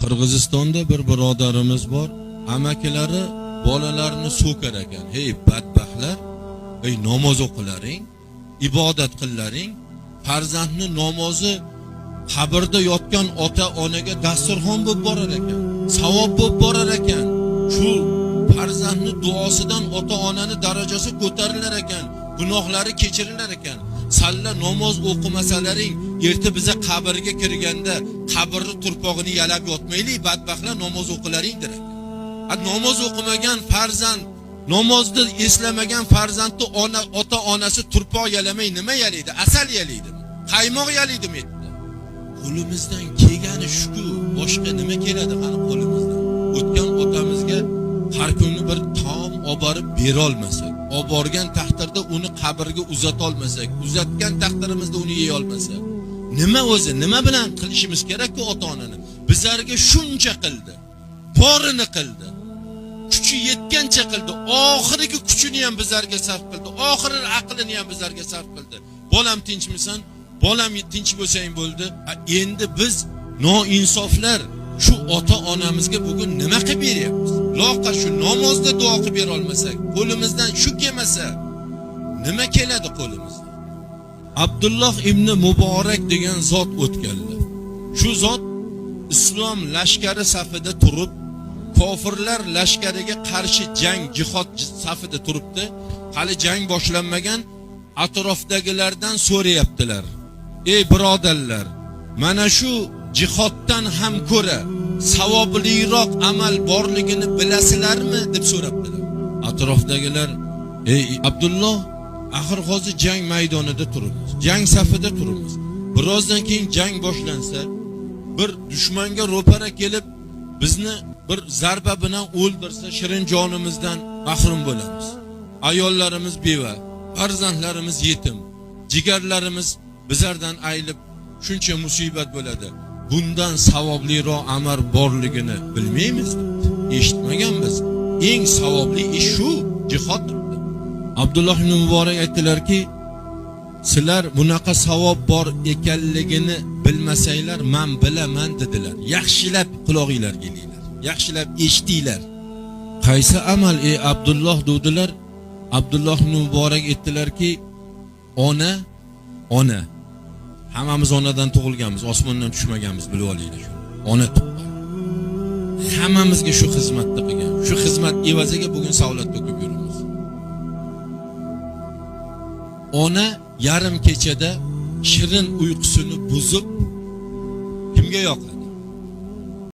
Qirg'izistonda bir birodarimiz bor. Amakilari bolalarini so'kar ekan. Hey badbaxtlar, ey namoz o'qilaring, ibodat qillaring. Farzandni namozi qabrda yotgan ota-onaga dasturxon bo'lib borar ekan. Savob bo'lib borar ekan. Shu farzandni duosidan ota-onani darajasi ko'tarilar ekan. Gunohlari kechirilar ekan. Salla namoz o'qimasalaring, erta biza qabrga kirganda qabrni turpog'ini yalab yotmaylik, badbaxtlar namoz o'qilaring der ekan. Namoz o'qimagan farzand, namozni eslamagan farzandni ota-onasi turpoq yalamay nima yalaydi? Asal yalaydi. Qaymoq yalaydimi endi? Qo'limizdan kelgani shu, boshqa nima keladi qani qo'limizdan? O'tgan otamizga har kuni bir taom olib borib bera olmasak, olib borgan taqdirda uni qabrga uzata olmasak, uzatgan taqdirimizda uni yeya olmasak, nima o'zi, nima bilan qilishimiz kerak-ku ota-onani? Bizlarga shuncha qildi, borini qildi, kuchi yetgancha qildi, oxirgi kuchini ham bizlarga sarf qildi, oxirgi aqlini ham bizlarga sarf qildi. Bolam tinchmisan? Bolam tinch bo'lsang bo'ldi. Endi biz noinsoflar shu ota-onamizga bugun nima qilib beryapmiz? Loqa shu namozda duo qilib bera olmasak, qo'limizdan shu kelmasa, nima keladi qo'limizdan? Abdulloh ibn Muborak degan zot o'tganlar. Shu zot islom lashkari safida turib, kofirlar lashkariga qarshi jang, jihod safida turibdi. Hali jang boshlanmagan, atrofdagilardan so'rayaptilar. Ey birodarlar, mana shu jihoddan ham ko'ra savobliroq amal borligini bilasizlarmi deb so'rabdilar. Atrofdagilar, ey Abdulloh, axir hozir jang maydonida turibmiz, jang safida turibmiz. Birozdan keyin jang boshlansa, bir dushmanga ro'para kelib bizni bir zarba bilan o'ldirsa, shirin jonimizdan mahrum bo'lamiz. Ayollarimiz beva, farzandlarimiz yetim, jigarlarimiz bizlardan ayilib shuncha musibat bo'ladi. Bundan savobliroq amal borligini bilmaymiz, eshitmaganmiz. Eng savobli ish shu, jihod. Abdulloh ibn Muborak aytdilarki, sizlar bunaqa savob bor ekanligini bilmasanglar, men bilaman dedilar. Yaxshilab quloqinglarga elinglar, yaxshilab eshitinglar. Qaysi amal ey Abdulloh dedilar. Abdulloh ibn Muborak aytdilarki, ona. Hammamiz onadan tug'ilganmiz, osmondan tushmaganmiz, bilib olinglar shuni. Ona tuqqan. Hammamizga shu xizmatni qilgan. Shu xizmat evaziga bugun savlat to'kib yuribmiz. Ona yarim kechada shirin uyqusini buzib kimga yoqadi?